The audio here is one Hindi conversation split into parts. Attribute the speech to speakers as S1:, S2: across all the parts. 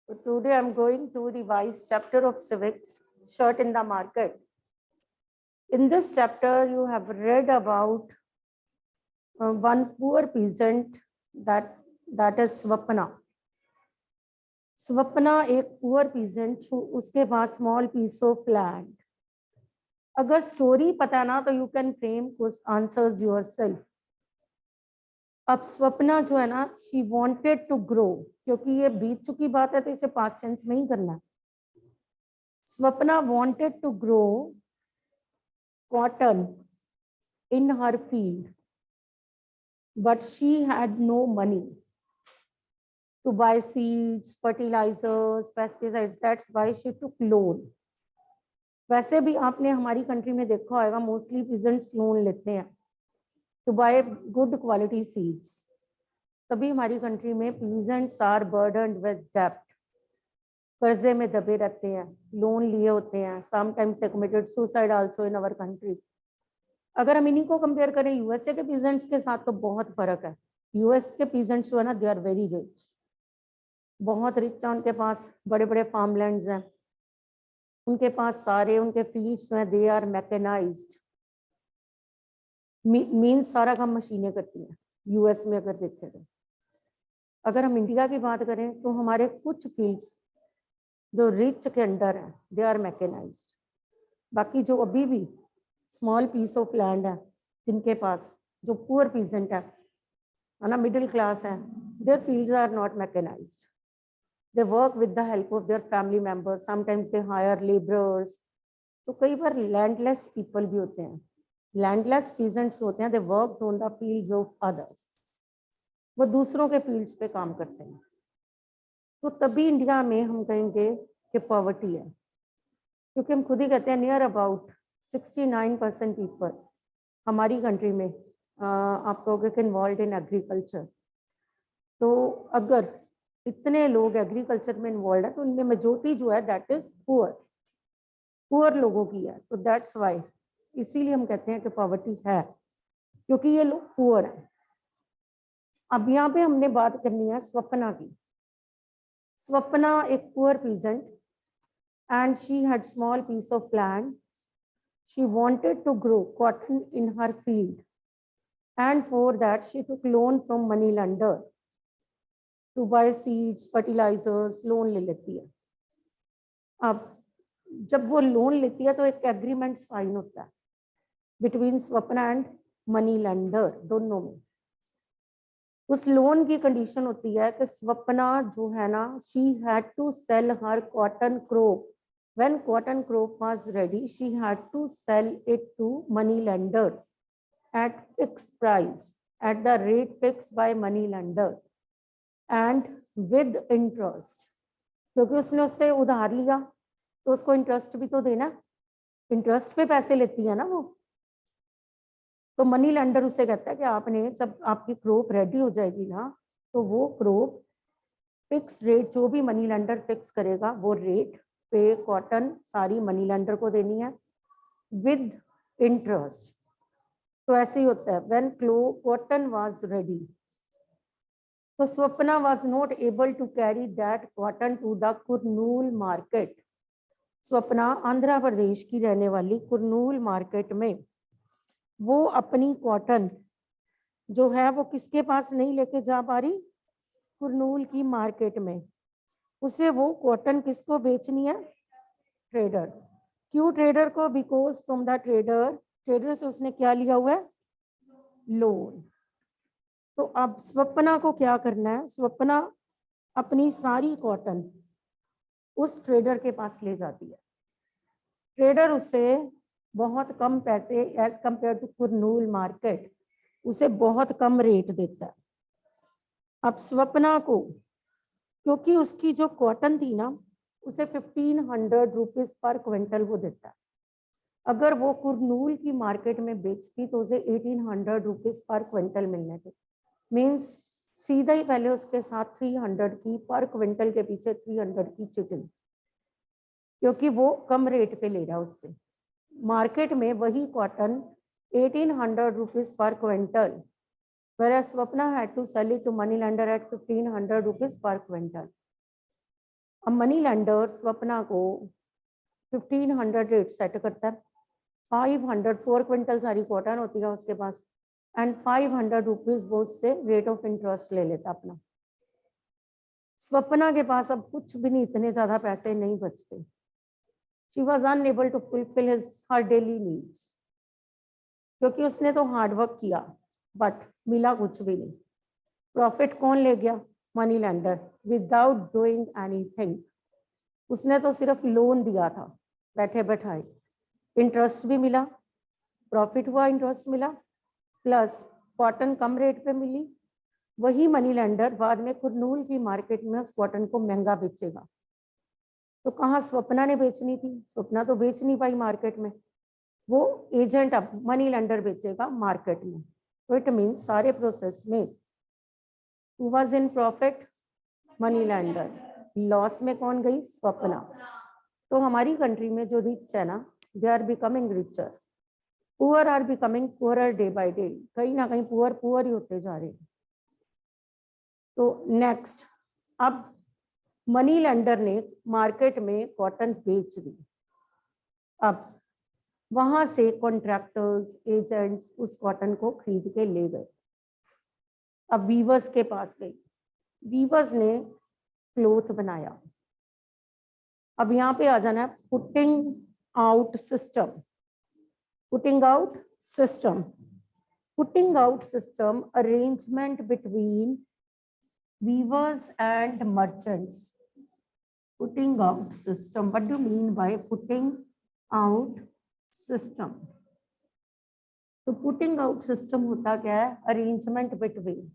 S1: So today I'm going to revise chapter of civics, shirt in the market. In this chapter, you have read about one poor peasant that is Swapna. Swapna एक poor peasant उसके पास small piece of land. अगर story पता ना तो you can frame कुछ answers yourself. अब स्वप्ना जो है ना she wanted to grow, क्योंकि ये बीत चुकी बात है तो इसे past tense में ही करना है. Swapna wanted to grow cotton in her field, but she had no money to buy seeds, fertilizers, pesticides. That's why she took loan. वैसे भी आपने हमारी कंट्री में देखा होगा मोस्टली peasants लोन लेते हैं to buy good quality seeds. तभी हमारी कंट्री में peasants are burdened with debt. कर्जे में दबे रहते हैं, लोन लिए होते हैं. Sometimes they committed suicide also in our country. अगर हम इन्हीं को कंपेयर करें यूएसए के peasants के साथ तो बहुत फर्क है. यूएस के peasants जो है ना they are very rich. बहुत रिच है, उनके पास बड़े बड़े फार्मलैंड्स हैं, उनके पास सारे उनके फील्ड्स में दे आर मैकेनाइज्ड. मीन्स सारा काम मशीनें करती हैं यूएस में. अगर देखें तो अगर हम इंडिया की बात करें तो हमारे कुछ फील्ड्स जो रिच के अंडर है दे आर मैकेनाइज्ड. बाकी जो अभी भी स्मॉल पीस ऑफ लैंड है जिनके पास, जो पुअर पीजेंट है ना, मिडिल क्लास है, their fields are not mechanised. They work with the help of their family members. Sometimes they hire laborers. तो कई बार landless people भी होते हैं, landless peasants होते हैं. They worked on the fields of others. वो दूसरों के fields पे काम करते हैं. तो तभी इंडिया में हम कहेंगे कि पॉवर्टी है, क्योंकि हम खुद ही कहते हैं नियर अबाउट 69% पीपल हमारी कंट्री में आप कहोगे कि इन्वॉल्व इन एग्रीकल्चर. तो अगर इतने लोग एग्रीकल्चर में इन्वॉल्व है तो उनमें मेजोरिटी जो है दैट इज पुअर लोगों की है. तो दैट्स वाई, इसीलिए हम कहते हैं कि पॉवर्टी है, क्योंकि ये लोग पुअर हैं. अब यहाँ पे हमने बात करनी है स्वप्ना की. स्वप्ना एक poor peasant and she had small piece of land. She wanted to grow cotton in her field and for that she took loan from money lender to buy seeds, fertilizers. Loan ले लेती है. अब जब वो लोन लेती है तो एक एग्रीमेंट साइन होता है between Swapna and money lender, दोनों में. उस लोन की कंडीशन होती है कि स्वप्ना जो है ना, she had to sell her cotton crop. When cotton crop was ready she had to sell it to money lender at fix price, at the rate fix by money lender and with interest. क्योंकि उसने उससे उधार लिया तो उसको इंटरेस्ट भी तो देना. इंटरेस्ट पे पैसे लेती है ना वो. तो मनी लेंडर उसे कहता है कि आपने, जब आपकी क्रॉप रेडी हो जाएगी ना, तो वो क्रॉप फिक्स रेट, जो भी मनी लेंडर फिक्स करेगा वो रेट पे कॉटन सारी मनी लेंडर को देनी है विद इंटरेस्ट. तो ऐसे ही होता है. व्हेन कॉटन वाज रेडी, तो Swapna was not able to carry that cotton to the Kurnool market. Swapna Andhra Pradesh की रहने वाली कुरनूल मार्केट में वो अपनी कॉटन जो है वो किसके पास नहीं लेके जा पा रही, कुरनूल की मार्केट में. उसे वो कॉटन किसको बेचनी है, ट्रेडर. क्यों ट्रेडर को? बिकॉज फ्रॉम द ट्रेडर से उसने क्या लिया हुआ है, लोन. तो अब स्वप्ना को क्या करना है, स्वप्ना अपनी सारी कॉटन उस ट्रेडर के पास ले जाती है. ट्रेडर उसे बहुत कम पैसे, as compare to Kurnool market, उसे बहुत कम रेट देता है. अब स्वप्ना को, क्योंकि उसकी जो कॉटन थी ना, उसे 1500 रुपीज पर क्विंटल वो देता है. अगर वो कुरनूल की मार्केट में बेचती तो उसे 1800 रुपीज पर क्विंटल मिलने थे. मीन्स सीधा ही पहले उसके साथ 300 की पर क्विंटल के पीछे 300 की चिटिंग, क्योंकि वो कम रेट पे ले रहा है उससे. मार्केट में वही cotton 1800 rupees per quintal, whereas Swapna had to sell it to money lender at 1500 rupees per quintal. अब मनी लेंडर स्वप्ना को 1500 रेट सेट करता है, 500 4 क्विंटल सारी कॉटन होती है उसके पास, एंड 500 रुपीज वो उससे रेट ऑफ इंटरेस्ट ले लेता अपना। स्वप्ना के पास अब कुछ भी नहीं, इतने ज्यादा पैसे नहीं बचते। She was unable to fulfil her daily needs, क्योंकि उसने तो हार्ड वर्क किया बट मिला कुछ भी नहीं। प्रॉफिट कौन ले गया? Money lender, without doing anything. उसने तो सिर्फ लोन दिया था बैठे बैठाए, इंटरेस्ट भी मिला, प्रॉफिट हुआ, इंटरेस्ट मिला, प्लस कॉटन कम रेट पे मिली। वही मनी लेंडर बाद में कुरनूल की मार्केट में उस कॉटन को महंगा बेचेगा। तो कहाँ स्वप्ना ने बेचनी थी? स्वप्ना तो बेच नहीं पाई मार्केट में, वो एजेंट अब मनी लेंडर बेचेगा मार्केट में। तो इट मीन्स सारे प्रोसेस में who was in profit? Money lender. Loss में कौन गई? स्वप्ना। तो हमारी कंट्री में जो रिच है ना, they are becoming richer, poor are becoming poorer day by day. कहीं ना कहीं पुअर ही होते जा रहे हैं। तो नेक्स्ट, अब मनी लेंडर ने मार्केट में कॉटन बेच दी। अब वहां से कॉन्ट्रैक्टर्स, एजेंट्स उस कॉटन को खरीद के ले गए। अब वीवर्स के पास गई, वीवर्स ने क्लोथ बनाया। अब यहाँ पे आ जाना है putting out system. Putting out system, putting out system, arrangement between weavers and merchants. Putting out system, what do mean by putting out system? तो पुटिंग आउट सिस्टम होता क्या है? Arrangement between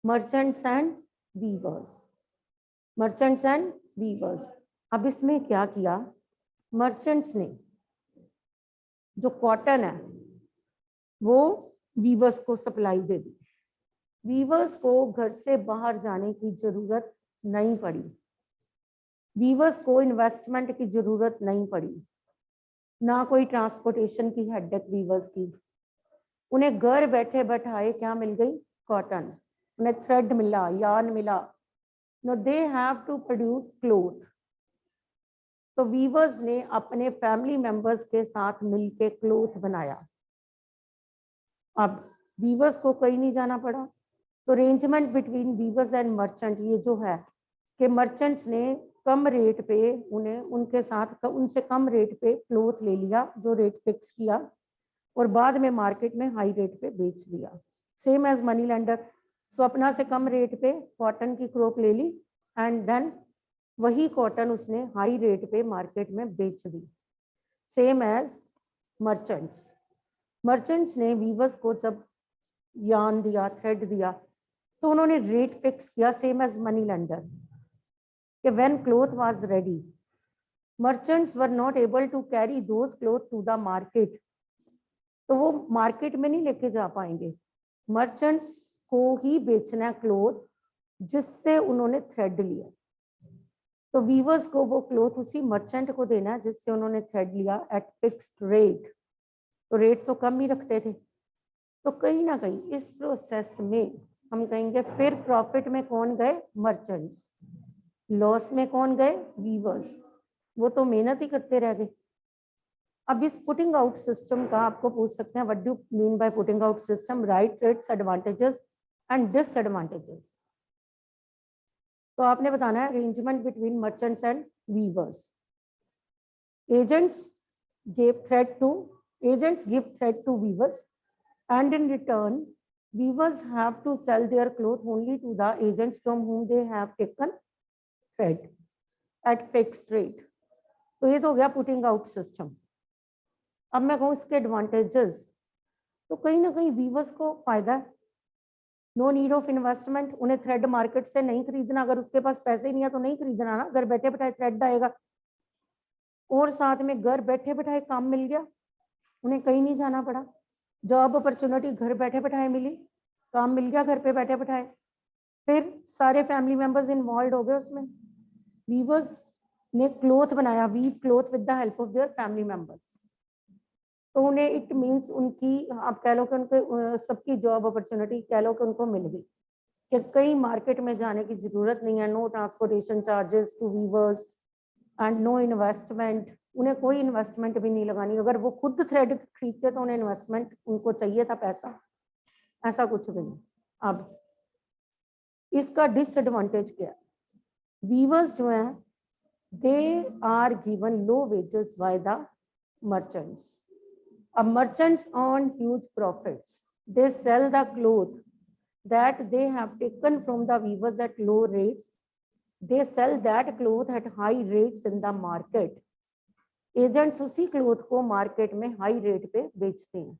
S1: merchants and weavers, merchants and weavers. अब इसमें क्या किया? मर्चेंट्स ने जो कॉटन है वो वीवर्स को सप्लाई दे दी। वीवर्स को घर से बाहर जाने की जरूरत नहीं पड़ी, वीवर्स को इन्वेस्टमेंट की जरूरत नहीं पड़ी, ना कोई ट्रांसपोर्टेशन की हेडेक वीवर्स की। उन्हें घर बैठे बैठाए क्या मिल गई? कॉटन। उन्हें थ्रेड मिला, यार्न मिला। No they have to produce cloth. तो वीवर्स ने अपने फैमिली मेंबर्स के साथ मिलके क्लोथ बनाया। अब वीवर्स को कहीं नहीं जाना पड़ा। तो arrangement between weavers and merchant ये जो है कि मर्चेंट्स ने कम रेट पे उन्हें उनके साथ उनसे कम रेट पे क्लोथ ले लिया, जो रेट फिक्स किया, और बाद में मार्केट में हाई रेट पे बेच दिया। Same as money lender, Swapna से कम रेट पे कॉटन की क्रोप ले ली एंड देन वही कॉटन उसने हाई रेट पे मार्केट में बेच दी। सेम एज मर्चेंट्स, मर्चेंट्स ने वीवर्स को जब यार्न दिया, थ्रेड दिया, तो उन्होंने रेट फिक्स किया सेम एज मनी लेंडर कि when cloth was ready, merchants were not able to carry those cloth to the market. तो वो मार्केट में नहीं लेके जा पाएंगे, मर्चेंट्स को ही बेचना है क्लोथ जिससे उन्होंने थ्रेड लिया। तो वीवर्स को वो क्लोथ उसी मर्चेंट को देना है जिससे उन्होंने थ्रेड लिया एट फिक्स्ड रेट। तो रेट तो कम ही रखते थे। तो कहीं ना कहीं इस प्रोसेस में हम कहेंगे फिर प्रॉफिट में कौन गए? मर्चेंट्स। लॉस में कौन गए? वीवर्स। वो तो मेहनत ही करते रह गए। अब इस पुटिंग आउट सिस्टम का आपको पूछ सकते हैं, what do mean by putting out system? Write its advantages and disadvantages. तो आपने बताना है arrangement between merchants and weavers. Agents give thread to weavers and in return weavers have to sell their cloth only to the agents from whom they have taken thread at fixed rate. तो ये तो हो गया पुटिंग आउट सिस्टम। अब मैं कहूँ इसके एडवांटेजेस, तो कहीं ना कहीं वीवर्स को फायदा है, नो नीड ऑफ इन्वेस्टमेंट। उन्हें थ्रेड मार्केट से नहीं खरीदना, अगर उसके पास पैसे ही नहीं है तो नहीं खरीदना ना, घर बैठे बैठाए थ्रेड आएगा, और साथ में घर बैठे बैठाए काम मिल गया, उन्हें कहीं नहीं जाना पड़ा। जॉब अपॉर्चुनिटी घर बैठे बैठाए मिली, काम मिल गया घर पे बैठे बैठाए। फिर सारे फैमिली मेंबर्स इन्वॉल्व हो गए उसमें। वीवर्स ने क्लोथ बनाया, weave cloth with the help of their family members. तो उन्हें इट मींस उनकी, आप कह लो कि उनको सबकी जॉब अपॉर्चुनिटी कह लो कि उनको मिल गई। कि कहीं मार्केट में जाने की जरूरत नहीं है, no transportation charges to weavers and no investment, उन्हें कोई इन्वेस्टमेंट भी नहीं लगानी, अगर वो खुद थ्रेड खरीदते तो उन्हें इन्वेस्टमेंट उनको चाहिए था पैसा, ऐसा कुछ भी नहीं। अब इसका डिसएडवांटेज क्या है, वीवर्स जो हैं they are given low wages by the merchants. अब merchants earn huge profits, they sell the cloth that they have taken from the weavers at low rates, they sell that cloth at high rates in the market, agents उसी क्लोथ को मार्केट में हाई रेट पे बेचते हैं।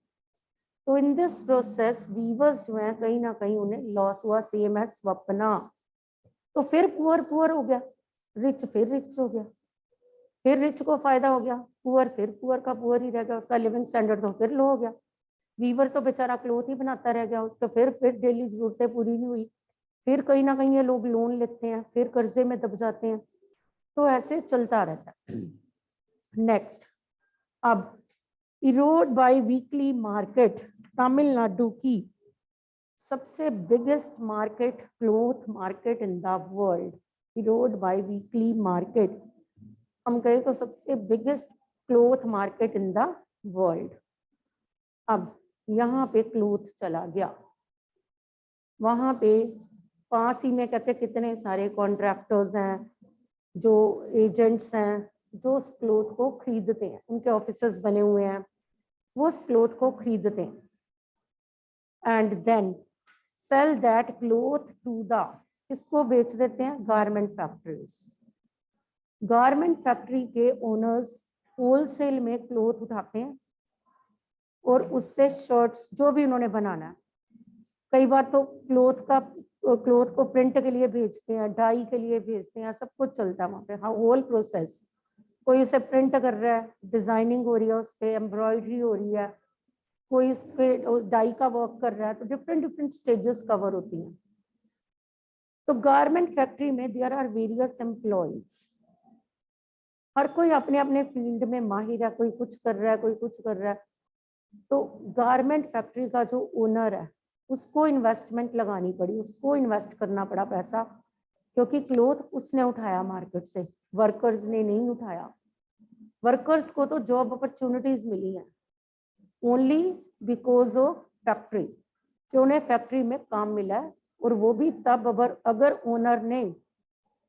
S1: तो इन दिस प्रोसेस वीवर्स जो हैं कहीं ना कहीं उन्हें लॉस हुआ, सेम एज स्वप्ना। तो फिर पुअर हो गया, रिच फिर रिच हो गया, फिर रिच को फायदा हो गया, पुअर फिर पुअर का पुअर ही रह गया, उसका लिविंग स्टैंडर्ड तो फिर लो हो गया। वीवर तो बेचारा क्लोथ ही बनाता रह गया, उसका फिर डेली जरूरतें पूरी नहीं हुई, फिर कहीं ना कहीं ये लोग लोन लेते हैं, फिर कर्जे में दब जाते हैं, तो ऐसे चलता रहता है। नेक्स्ट, अब Erode bi weekly market, Tamil Nadu की सबसे biggest market, cloth market in the world, Erode bi weekly market, हम कहे तो सबसे biggest cloth market in the world. अब यहाँ पे क्लोथ चला गया, वहां पे पास ही में कहते कितने सारे कॉन्ट्रैक्टर्स हैं, जो एजेंट्स हैं, जो उस क्लोथ को खरीदते हैं, उनके ऑफिसर्स बने हुए हैं, वो उस क्लोथ को खरीदते हैं and then sell that cloth to the, किसको बेच देते हैं, गारमेंट फैक्ट्रीज। गारमेंट फैक्ट्री के ओनर्स होलसेल में क्लोथ उठाते हैं और उससे शर्ट्स जो भी उन्होंने बनाना है, कई बार तो क्लोथ को प्रिंट के लिए भेजते हैं, डाई के लिए भेजते हैं, सब कुछ चलता है वहाँ पे, हाँ होल प्रोसेस। कोई उसे प्रिंट कर रहा है, डिजाइनिंग हो रही है, उस पर एम्ब्रॉयडरी हो रही है, कोई इसके डाई का वर्क कर रहा है, तो डिफरेंट स्टेजेस कवर होती हैं। तो गारमेंट फैक्ट्री में देयर आर वेरियस एम्प्लॉइज, हर कोई अपने अपने फील्ड में माहिर है, कोई कुछ कर रहा है, कोई कुछ कर रहा है। तो गारमेंट फैक्ट्री का जो ओनर है उसको इन्वेस्टमेंट लगानी पड़ी, उसको इन्वेस्ट करना पड़ा पैसा, क्योंकि क्लोथ उसने उठाया मार्केट से, वर्कर्स ने नहीं उठाया। वर्कर्स को तो जॉब अपॉर्चुनिटीज मिली हैं ओनली बिकॉज ऑफ फैक्ट्री, कि उन्हें फैक्ट्री में काम मिला है, और वो भी तब अगर ओनर ने,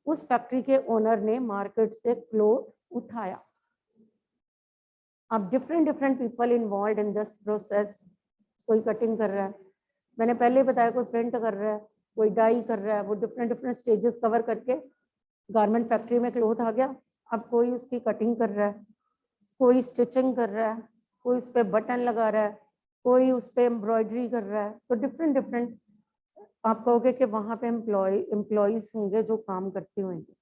S1: उस फैक्ट्री के ओनर ने मार्केट से क्लोथ उठाया। अब different people involve in this process, कोई कटिंग कर रहा है, मैंने पहले बताया, कोई प्रिंट कर रहा है, कोई डाई कर रहा है, वो डिफरेंट स्टेजेस कवर करके गारमेंट फैक्ट्री में क्लोथ आ गया। अब कोई उसकी कटिंग कर रहा है, कोई स्टिचिंग कर रहा है, कोई उस पर बटन लगा रहा है, कोई उस पर एम्ब्रॉयडरी कर रहा है, तो डिफरेंट आप कहोगे कि वहां पे एम्प्लॉयज होंगे जो काम करते होंगे,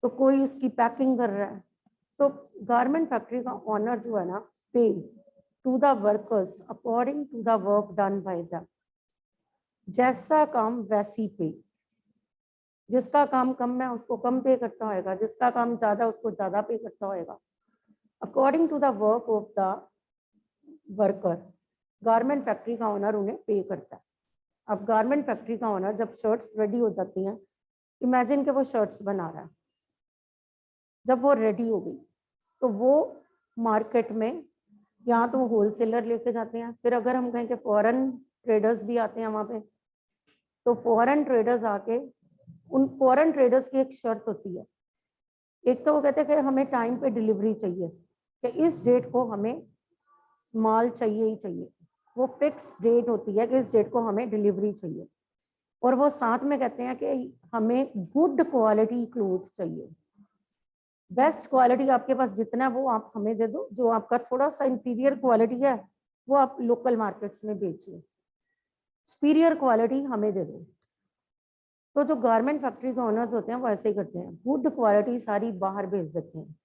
S1: तो कोई उसकी पैकिंग कर रहा है। तो गारमेंट फैक्ट्री का ऑनर जो है ना, pay to the workers according to the work done by the, जैसा काम वैसी पे, जिसका काम कम है उसको कम पे करता होगा, जिसका काम ज्यादा उसको ज्यादा पे करता होगा, according to the work of the worker. Garment factory का ओनर उन्हें पे करता है। अब गारमेंट फैक्ट्री का ओनर जब शर्ट्स रेडी हो जाती हैं, इमेजिन के वो शर्ट्स बना रहा है, जब वो रेडी हो गई तो वो मार्केट में, यहाँ तो वो होलसेलर लेके जाते हैं, फिर अगर हम कहें कि फॉरेन ट्रेडर्स भी आते हैं वहाँ पे, तो फॉरेन ट्रेडर्स आके, उन फॉरेन ट्रेडर्स की एक शर्त होती है, एक तो वो कहते हैं कि हमें टाइम पे डिलीवरी चाहिए, कि इस डेट को हमें माल चाहिए ही चाहिए, वो फिक्स डेट होती है कि इस डेट को हमें डिलीवरी चाहिए, और वो साथ में कहते हैं कि हमें गुड क्वालिटी क्लोथ चाहिए, बेस्ट क्वालिटी आपके पास जितना है वो आप हमें दे दो, जो आपका थोड़ा सा इंफीरियर क्वालिटी है वो आप लोकल मार्केट्स में बेचिए, सुपीरियर क्वालिटी हमें दे दो। तो जो गारमेंट फैक्ट्री के ओनर्स होते हैं वो ऐसे ही करते हैं, गुड क्वालिटी सारी बाहर भेज देते हैं,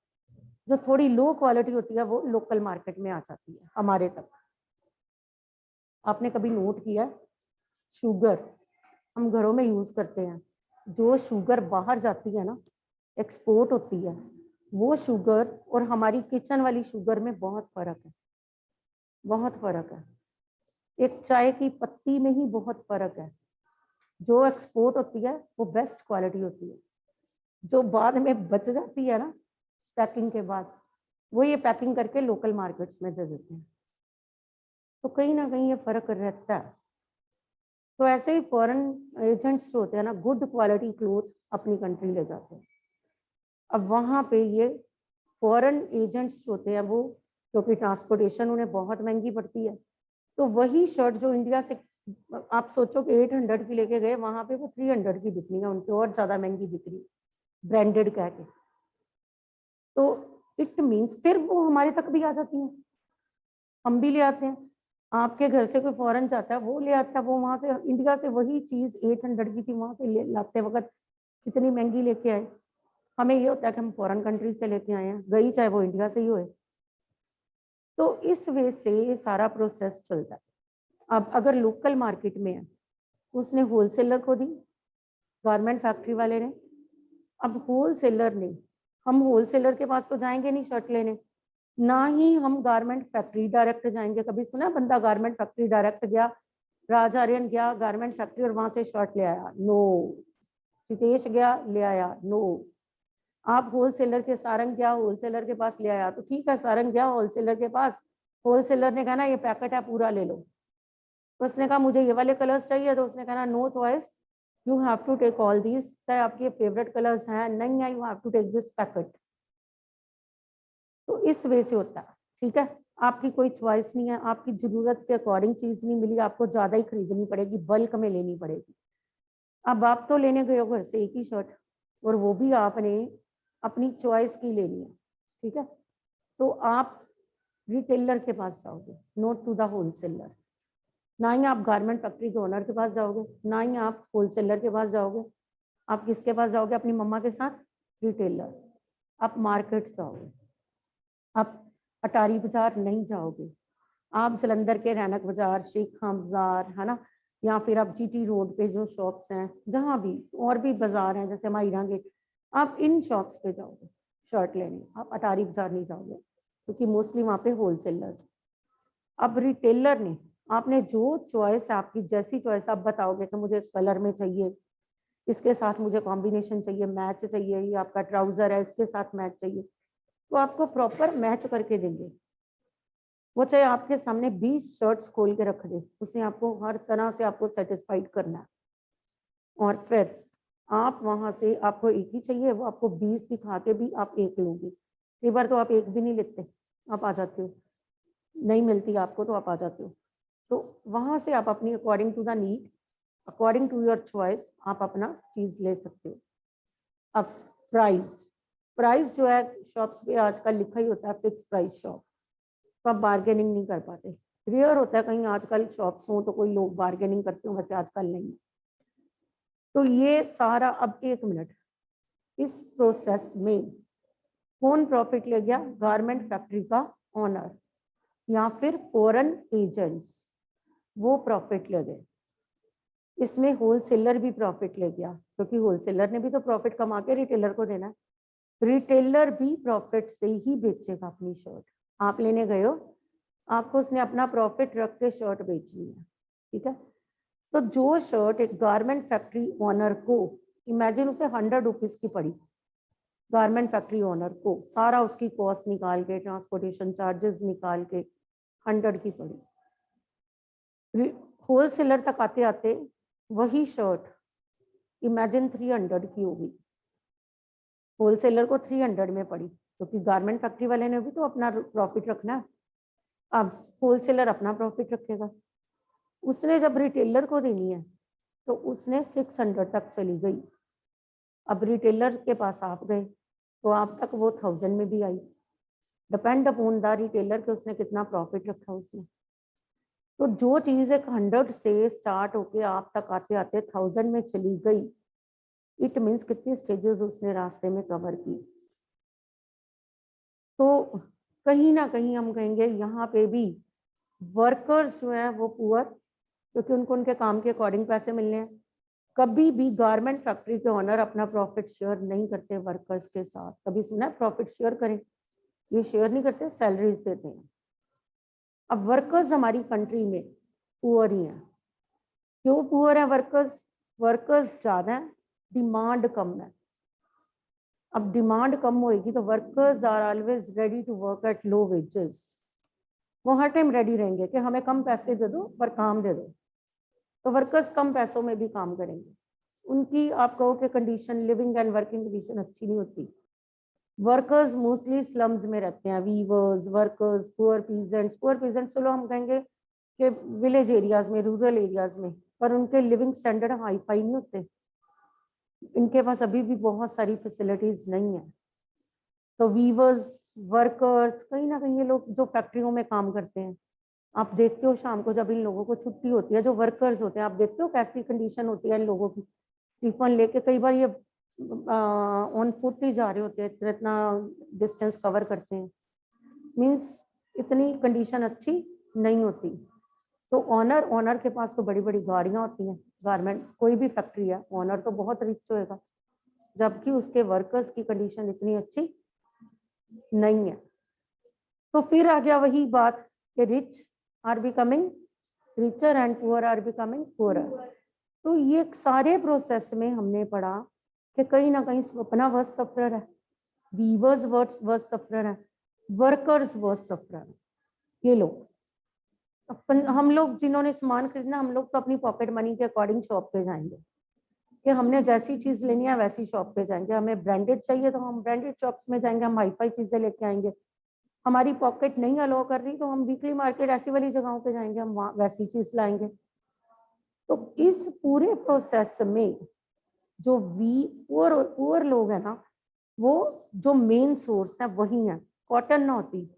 S1: जो थोड़ी लो क्वालिटी होती है वो लोकल मार्केट में आ जाती है हमारे तक। आपने कभी नोट किया, शुगर हम घरों में यूज करते हैं, जो शुगर बाहर जाती है ना, एक्सपोर्ट होती है, वो शुगर और हमारी किचन वाली शुगर में बहुत फर्क है, बहुत फर्क है। एक चाय की पत्ती में ही बहुत फर्क है, जो एक्सपोर्ट होती है वो बेस्ट क्वालिटी होती है, जो बाद में बच जाती है ना पैकिंग के बाद, वो ये पैकिंग करके लोकल मार्केट्स में दे देते हैं। तो कहीं ना कहीं ये फर्क रहता है। तो ऐसे ही फॉरेन एजेंट्स होते हैं ना, गुड क्वालिटी क्लोथ अपनी कंट्री ले जाते हैं। अब वहाँ पे ये फॉरेन एजेंट्स होते हैं वो, क्योंकि ट्रांसपोर्टेशन उन्हें बहुत महंगी पड़ती है, तो वही शर्ट जो इंडिया से आप सोचो कि 800 की लेके गए, वहाँ पे वो 300 की बिकनी है उनकी, और ज़्यादा महंगी बिक रही, ब्रांडेड कह के। तो इट मीन्स फिर वो हमारे तक भी आ जाती हैं, हम भी ले आते हैं। आपके घर से कोई फॉरेन जाता है, वो ले आता है, वो वहाँ से इंडिया से वही चीज़ 800 की थी, वहाँ से ले लाते वक्त कितनी महंगी लेके आए। हमें ये होता है कि हम फॉरेन कंट्री से लेके आए हैं, गई चाहे वो इंडिया से ही होए। तो इस वे से ये सारा प्रोसेस चलता है। अब अगर लोकल मार्केट में है, उसने होलसेलर को दी, गारमेंट फैक्ट्री वाले ने। अब होलसेलर ने, हम होलसेलर के पास तो जाएंगे नहीं शर्ट लेने, ना ही हम गारमेंट फैक्ट्री डायरेक्ट जाएंगे। कभी सुना बंदा गारमेंट फैक्ट्री डायरेक्ट गया, राज आर्यन गया गारमेंट फैक्ट्री और वहां से शर्ट ले आया? नो। सितेश गया ले आया? नो। आप होलसेलर के, सारंग गया होलसेलर के पास ले आया, तो ठीक है, सारंग गया होलसेलर के पास, होलसेलर ने कहा ना ये पैकेट है पूरा ले लो, तो उसने कहा मुझे ये वाले कलर्स चाहिए, तो उसने कहा ना no choice, you have to take all these, चाहे आपके फेवरेट कलर्स हैं नहीं है, you have to take this packet. तो इस वे से होता है, ठीक है। आपकी कोई चॉइस नहीं है, आपकी जरूरत के अकॉर्डिंग चीज नहीं मिली, आपको ज्यादा ही खरीदनी पड़ेगी, बल्क में लेनी पड़ेगी। अब आप तो लेने गए हो घर से एक ही शर्ट, और वो भी आपने अपनी चॉइस की लेनी है, ठीक है। तो आप रिटेलर के पास जाओगे, नॉट टू द होलसेलर। ना ही आप गारमेंट फैक्ट्री के ओनर के पास जाओगे, ना ही आप होलसेलर के पास जाओगे। आप किसके पास जाओगे? अपनी मम्मा के साथ, रिटेलर। आप मार्केट जाओगे, आप अटारी बाजार नहीं जाओगे, आप जलंधर के रैनक बाजार, शेख खां बाजार, है ना, या फिर आप जीटी रोड पे जो शॉप्स हैं, जहाँ भी और भी बाजार हैं जैसे माहिरा गेट, आप इन शॉप्स पे जाओगे शर्ट लेने, आप अटारी बाजार नहीं जाओगे, क्योंकि मोस्टली वहाँ पे होलसेलर्स। अब रिटेलर ने, आपने जो चॉइस, आपकी जैसी चॉइस आप बताओगे कि मुझे इस कलर में चाहिए, इसके साथ मुझे कॉम्बिनेशन चाहिए, मैच चाहिए, ये आपका ट्राउजर है इसके साथ मैच चाहिए, तो आपको प्रॉपर मैच करके देंगे। वो चाहे आपके सामने 20 शर्ट्स खोल के रख दे, उसे आपको हर तरह से आपको सेटिस्फाइड करना है। और फिर आप वहां से, आपको एक ही चाहिए, वो आपको 20 दिखा के भी आप एक लोगे। कई बार तो आप एक भी नहीं लेते, आप आ जाते हो, नहीं मिलती आपको तो आप आ जाते हो। तो वहां से आप अपनी according to the need, according to your choice, आप अपना चीज ले सकते हो। अब प्राइस, प्राइस जो है शॉप्स पे आजकल लिखा ही होता है फिक्स प्राइस शॉप, तो आप बार्गेनिंग नहीं कर पाते। रेयर होता है कहीं आजकल शॉप्स हो तो कोई लोग बार्गेनिंग करते हो, वैसे आजकल नहीं। तो ये सारा, अब एक मिनट, इस प्रोसेस में कौन प्रॉफिट ले गया? गारमेंट फैक्ट्री का ओनर या फिर फॉरेन एजेंट्स, वो प्रॉफिट ले गए। इसमें होलसेलर भी प्रॉफिट ले गया, क्योंकि होलसेलर ने भी तो प्रॉफिट कमा के रिटेलर को देना है। रिटेलर भी प्रॉफिट से ही बेचेगा अपनी शर्ट। आप लेने गए हो, आपको उसने अपना प्रॉफिट रख के शर्ट बेचनी है, ठीक है। तो जो शर्ट एक गारमेंट फैक्ट्री ओनर को, इमेजिन उसे 100 रुपीज की पड़ी, गारमेंट फैक्ट्री ओनर को सारा उसकी कॉस्ट निकाल के, ट्रांसपोर्टेशन चार्जेस निकाल के 100 की पड़ी। होलसेलर तक आते आते वही शर्ट इमेजिन 300 की होगी, होलसेलर को 300 में पड़ी, क्योंकि गारमेंट फैक्ट्री वाले ने भी तो अपना प्रॉफिट रखना है। अब होलसेलर अपना प्रॉफिट रखेगा, उसने जब रिटेलर को देनी है तो उसने 600 तक चली गई। अब रिटेलर के पास आप गए तो आप तक वो 1000 में भी आई, डिपेंड अपॉन द रिटेलर के उसने कितना प्रॉफिट रखा उसमें। तो जो चीज एक 100 से स्टार्ट होके आप तक आते आते 1000 में चली गई, इट मीन्स कितनी स्टेजेस उसने रास्ते में कवर की। तो कहीं ना कहीं हम कहेंगे यहाँ पे भी वर्कर्स जो है वो पुअर, क्योंकि उनको उनके काम के अकॉर्डिंग पैसे मिलने हैं। कभी भी गारमेंट फैक्ट्री के ओनर अपना प्रॉफिट शेयर नहीं करते वर्कर्स के साथ। कभी सुना प्रॉफिट शेयर करें? ये शेयर नहीं करते, सैलरीज देते हैं। अब वर्कर्स हमारी कंट्री में पुअर ही हैं। क्यों पुअर है वर्कर्स? वर्कर्स ज़्यादा है, डिमांड कम है। अब डिमांड कम होएगी तो workers are always ready to work at low wages. वो हर टाइम रेडी रहेंगे कि हमें कम पैसे दे दो पर काम दे दो, तो वर्कर्स कम पैसों में भी काम करेंगे। उनकी आप कहो कि condition, living and working condition अच्छी नहीं होती। वर्कर्स मोस्टली स्लम्स में रहते हैं, वीवर्स, वर्कर्स, पुअर पीजेंट्स चलो हम कहेंगे कि विलेज एरियाज में, रूरल एरियाज में, पर उनके लिविंग स्टैंडर्ड हाई फाई नहीं होते। इनके पास अभी भी बहुत सारी फैसिलिटीज नहीं है। तो वीवर्स, वर्कर्स, कहीं ना कहीं ये लोग जो फैक्ट्रियों में काम करते हैं, आप देखते हो शाम को जब इन लोगों को छुट्टी होती है, जो वर्कर्स होते हैं, आप देखते हो कैसी कंडीशन होती है इन लोगों की। टिफिन लेके कई बार ये ऑन फुट ही जा रहे होते हैं, इतना डिस्टेंस कवर करते हैं। मीन्स इतनी कंडीशन अच्छी नहीं होती। तो ऑनर के पास तो बड़ी बड़ी गाड़ियां होती हैं, गारमेंट कोई भी फैक्ट्री है, ऑनर तो बहुत रिच होएगा, जबकि उसके वर्कर्स की कंडीशन इतनी अच्छी नहीं है। तो फिर आ गया वही बात कि rich are becoming richer and poor are becoming poorer. तो ये सारे प्रोसेस में हमने पढ़ा कि कहीं ना कहीं स्वप्ना वर्स्ट सफरर है, वीवर्स वर्स्ट सफरर है, वर्कर्स वर्स्ट सफरर है। ये लोग, हम लोग जिन्होंने सामान खरीदना, हम लोग तो अपनी पॉकेट मनी के अकॉर्डिंग शॉप पे जाएंगे कि हमने जैसी चीज लेनी है वैसी शॉप पे जाएंगे। हमें ब्रांडेड चाहिए तो हम ब्रांडेड शॉप्स में जाएंगे, हम हाईफाई चीजें लेके आएंगे। हमारी पॉकेट नहीं अलाउ कर रही तो हम वीकली मार्केट ऐसी वाली जगहों पे जाएंगे, हम वहाँ वैसी चीज लाएंगे। तो इस पूरे प्रोसेस में जो पुअर लोग हैं ना, वो जो मेन सोर्स है वही है। कॉटन ना होती,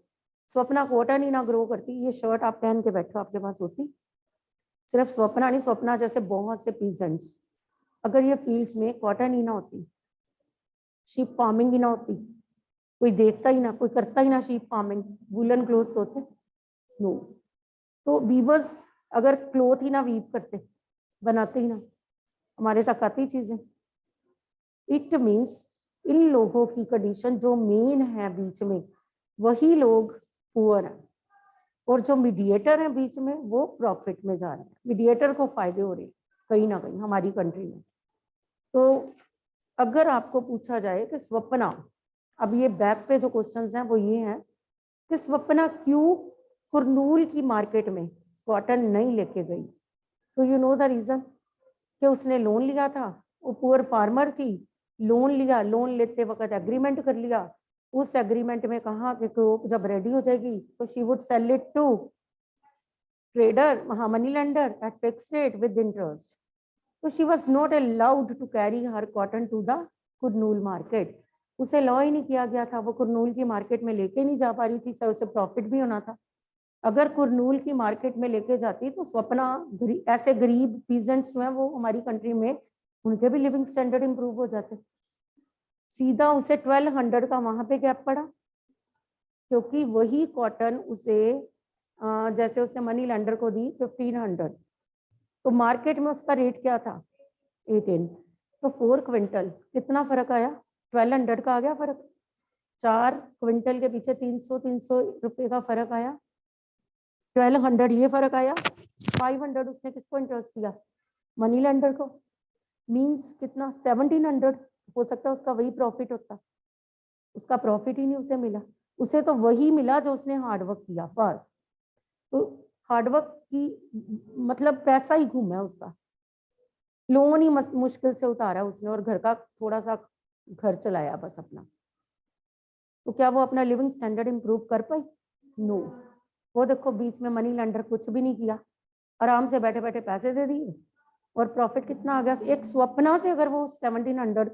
S1: स्वप्ना कॉटन ही ना ग्रो करती, ये शर्ट आप पहन के बैठो आपके पास होती। सिर्फ स्वप्ना नहीं, स्वप्ना जैसे बहुत से पीजेंट्स, अगर ये फील्ड्स में कॉटन ही ना होती, शीप फार्मिंग ही ना होती, कोई देखता ही ना, कोई करता ही ना शीप फार्मिंग, वुलन क्लोथ्स होते नो। तो वीवर्स अगर क्लोथ ही ना वीव करते, बनाते ही ना, हमारे तक आती चीजें। इट मीन्स इन लोगों की कंडीशन जो मेन है बीच में, वही लोग पुअर हैं, और जो मीडिएटर है बीच में वो प्रॉफिट में जा रहे हैं। मीडिएटर को फायदे हो रहे हैं कहीं ना कहीं हमारी कंट्री में। तो अगर आपको पूछा जाए कि स्वप्ना, अब ये बैक पे जो क्वेश्चंस हैं वो ये हैं कि स्वप्ना क्यों कुरनूल की मार्केट में कॉटन नहीं लेके गई। तो यू नो द रीजन कि उसने लोन लिया था, वो पुअर फार्मर थी, लोन लिया, लोन लेते वक्त एग्रीमेंट कर लिया। उस एग्रीमेंट में कहा कि क्रॉप जब रेडी हो जाएगी तो she would sell it to trader, money lender at fixed rate with interest. तो she was not allowed to carry her cotton to the Kurnool market. उसे अलाउ ही नहीं किया गया था, वो कुरनूल की मार्केट में लेके नहीं जा पा रही थी, चाहे उसे प्रॉफिट भी होना था। अगर कुरनूल की मार्केट में लेके जाती तो स्वप्ना, ऐसे गरीब पीजेंट्स हैं वो हमारी कंट्री में, उनके भी लिविंग स्टैंडर्ड इंप्रूव हो जाते। सीधा उसे 1200 का वहां पे गैप पड़ा, क्योंकि वही कॉटन उसे जैसे उसने मनी लेंडर को दी 1500, तो मार्केट में उसका रेट क्या था 18। तो 4 क्विंटल कितना फर्क आया, 1200 का आ गया फर्क। 4 क्विंटल के पीछे 300 रुपए का फर्क आया, 1200 ये फर्क आया। 500 उसने किसको इंटरेस्ट दिया, मनी लेंडर को। मींस कितना 1700, हो सकता है उसका वही प्रॉफिट होता, उसका प्रॉफिट ही नहीं उसे मिला। उसे तो वही मिला जो उसने हार्डवर्क किया बस। तो हार्डवर्क की मतलब पैसा ही घूमा है उसका, लोन ही मुश्किल से उतारा उसने, और घर का थोड़ा सा घर चलाया बस अपना। तो क्या वो अपना लिविंग स्टैंडर्ड इंप्रूव कर पाई, नो। वो देखो बीच में मनी लेंडर कुछ भी नहीं किया, आराम से बैठे बैठे पैसे दे दिए, और प्रॉफिट कितना आ गया। एक स्वप्ना से अगर वो 1700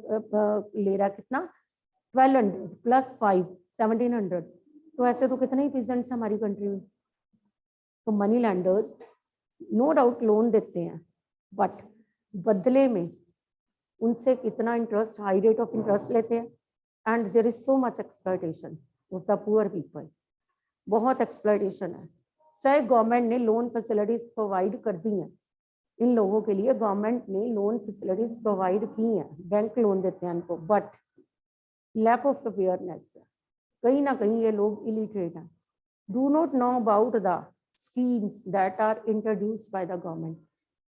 S1: ले रहा, कितना 1200 प्लस 5 1700, तो ऐसे तो कितने ही पीजेंट्स हमारी कंट्री में। तो money lenders no doubt loan देते हैं, बट बदले में उनसे कितना interest, high rate of interest लेते हैं, and there is so much exploitation of the poor people. बहुत एक्सप्लॉयटेशन है। चाहे गवर्नमेंट ने लोन फैसिलिटीज प्रोवाइड कर दी हैं, इन लोगों के लिए गवर्नमेंट ने लोन फैसिलिटीज प्रोवाइड की हैं, बैंक लोन देते हैं इनको, बट लैक ऑफ अवेयरनेस, कहीं ना कहीं ये लोग इलिटरेट हैं, do not know about the schemes that are introduced by the government.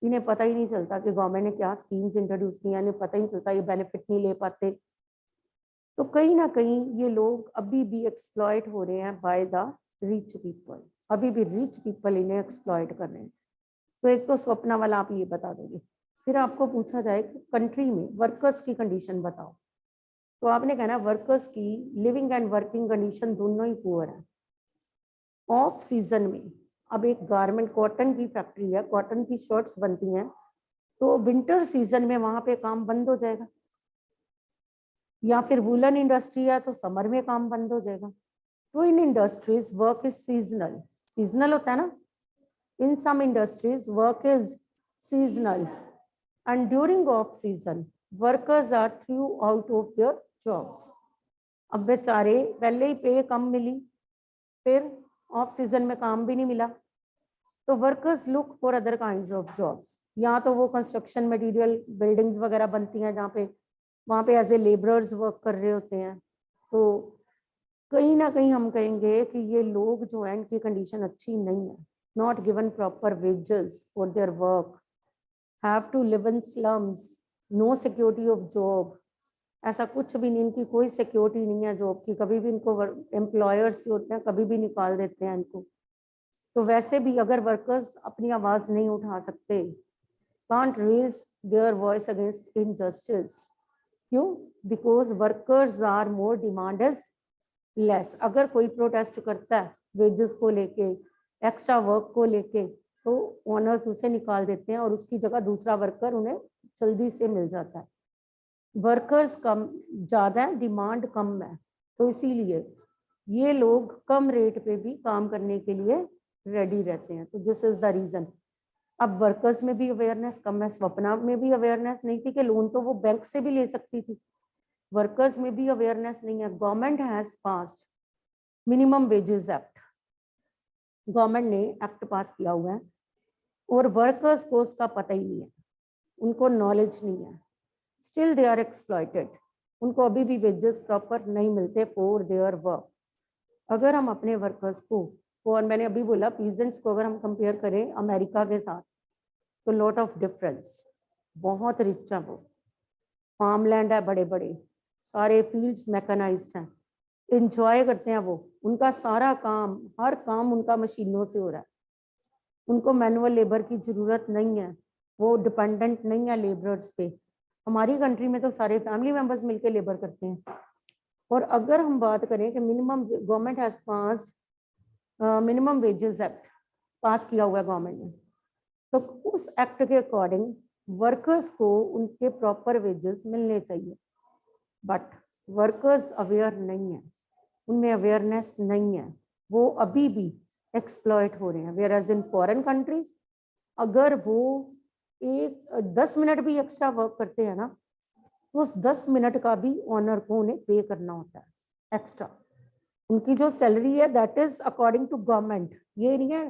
S1: इन्हें पता ही नहीं चलता कि गवर्नमेंट ने क्या स्कीम्स इंट्रोड्यूस की, इन्हें पता ही नहीं चलता, ये बेनिफिट नहीं ले पाते। तो कहीं ना कहीं ये लोग अभी भी एक्सप्लॉइट हो रहे हैं बाय द रिच पीपल, अभी भी रिच पीपल इन्हें एक्सप्लॉइट कर रहे हैं। तो एक तो स्वप्ना वाला आप ये बता दोगे, फिर आपको पूछा जाए कि कंट्री में वर्कर्स की कंडीशन बताओ, तो आपने कहना वर्कर्स की लिविंग एंड वर्किंग कंडीशन दोनों ही पुअर है। ऑफ सीजन में, अब एक गारमेंट कॉटन की फैक्ट्री है, कॉटन की शर्ट्स बनती हैं, तो विंटर सीजन में वहां पे काम बंद हो जाएगा, या फिर वुलन इंडस्ट्री है तो समर में काम बंद हो जाएगा। तो in industries work is seasonal, seasonal होता है ना, in some industries work is seasonal and during off season workers are through out of their jobs. अब बेचारे पहले ही पे कम मिली, फिर ऑफ सीजन में काम भी नहीं मिला, तो workers look for other kinds of jobs. या तो वो कंस्ट्रक्शन मटेरियल बिल्डिंग्स वगैरह बनती हैं जहाँ पे, वहाँ पे एज ए लेबरर्स वर्क कर रहे होते हैं। तो कहीं ना कहीं हम कहेंगे कि ये लोग जो है इनकी कंडीशन अच्छी नहीं है, not given proper wages for their work, have to live in slums, no security of job, ऐसा कुछ भी नहीं, इनकी कोई सिक्योरिटी नहीं है जॉब की, कभी भी इनको एम्प्लॉयर्स होते हैं कभी भी निकाल देते हैं इनको। तो वैसे भी अगर वर्कर्स अपनी आवाज नहीं उठा सकते, can't raise their voice against injustice, क्यों? Because workers are more demand is less. अगर कोई प्रोटेस्ट करता है वेजेस को लेके, एक्स्ट्रा वर्क को लेके, तो ओनर्स उसे निकाल देते हैं और उसकी जगह दूसरा वर्कर उन्हें जल्दी से मिल जाता है। वर्कर्स कम ज़्यादा है, डिमांड कम है, तो इसीलिए ये लोग कम रेट पे भी काम करने के लिए रेडी रहते हैं। तो दिस इज द रीजन। अब वर्कर्स में भी अवेयरनेस कम है, स्वप्ना में भी अवेयरनेस नहीं थी कि लोन तो वो बैंक से भी ले सकती थी, वर्कर्स में भी अवेयरनेस नहीं है। Government has passed minimum wages act, government ने एक्ट पास किया हुआ है और वर्कर्स को उसका पता ही नहीं है, उनको नॉलेज नहीं है, स्टिल दे आर एक्सप्लॉइटेड, उनको अभी भी वेजेस प्रॉपर नहीं मिलते फॉर देयर वर्क। अगर हम अपने वर्कर्स को, और मैंने अभी बोला पीजेंट्स को अगर हम कंपेयर करें अमेरिका के साथ, तो लॉट ऑफ डिफरेंस, बहुत रिच है वो, फार्म लैंड है बड़े बड़े, सारे फील्ड्स मैकेनाइज्ड हैं, इंजॉय करते हैं वो, उनका सारा काम, हर काम उनका मशीनों से हो रहा है, उनको मैनुअल लेबर की जरूरत नहीं है, वो डिपेंडेंट नहीं है लेबरर्स पे। हमारी कंट्री में तो सारे फैमिली मेंबर्स मिलके लेबर करते हैं। और अगर हम बात करें कि minimum, government has passed minimum wages act पास किया हुआ है गवर्नमेंट ने, तो उस एक्ट के अकॉर्डिंग वर्कर्स को उनके प्रॉपर वेजेस मिलने चाहिए, बट वर्कर्स अवेयर नहीं है, उनमें अवेयरनेस नहीं है, वो अभी भी एक्सप्लॉइट हो रहे हैं। Whereas in foreign countries, अगर वो 10 मिनट भी एक्स्ट्रा वर्क करते हैं ना, तो उस 10 मिनट का भी ऑनर को उन्हें पे करना होता है एक्स्ट्रा। उनकी जो सैलरी है that is according to government, ये नहीं है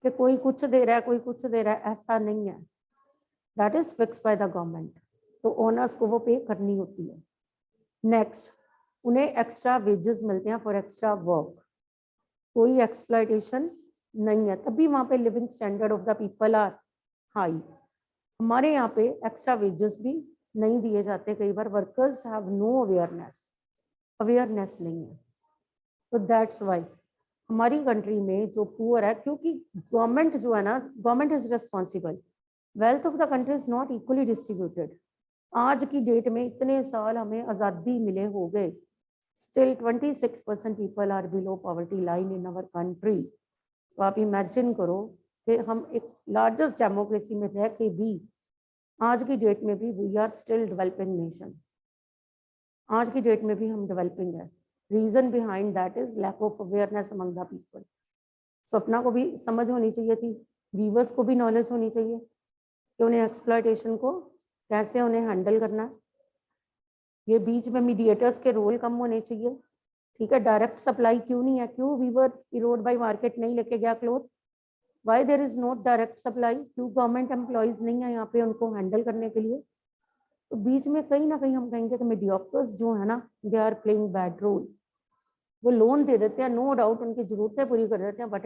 S1: कि कोई कुछ दे रहा है कोई कुछ दे रहा है, ऐसा नहीं है, that is fix by the government, तो ओनर्स को वो पे करनी होती है। नेक्स्ट, उन्हें एक्स्ट्रा वेजेस मिलते हैं फॉर एक्स्ट्रा वर्क, कोई एक्सप्लॉयटेशन नहीं है, तभी वहाँ पे living standard of the people are high. हमारे यहाँ पे एक्स्ट्रा वेजेस भी नहीं दिए जाते, कई बार workers have no awareness, awareness नहीं है, तो दैट्स वाई हमारी कंट्री में जो पुअर है, क्योंकि गवर्नमेंट जो है ना, government is responsible, wealth of the country is not equally distributed. आज की डेट में इतने साल हमें आज़ादी मिले हो गए, still 26% people are below poverty line in our country. तो आप इमेजिन करो कि हम एक लार्जेस्ट डेमोक्रेसी में रह के भी आज की डेट में भी we are still developing nation, आज की डेट में भी हम डेवलपिंग है। Reason behind that is lack of awareness among the people. Swapna को भी समझ होनी चाहिए थी, वीवर्स को भी नॉलेज होनी चाहिए कि उन्हें एक्सप्लॉयटेशन को कैसे उन्हें हैंडल करना है। ये बीच में मीडिएटर्स के रोल कम होने चाहिए, ठीक है। डायरेक्ट सप्लाई क्यों नहीं है, क्यों वीवर इरोड बाई मार्केट नहीं लेके गया cloth, why there is not direct supply, क्यों गवर्नमेंट एम्प्लॉयज नहीं है यहाँ पे उनको हैंडल करने के लिए। तो बीच में कहीं ना कहीं हम कहेंगे कि मीडियोक्टर्स जो है ना, they are playing bad role. वो लोन दे देते हैं, नो डाउट उनकी जरूरतें पूरी कर देते हैं, बट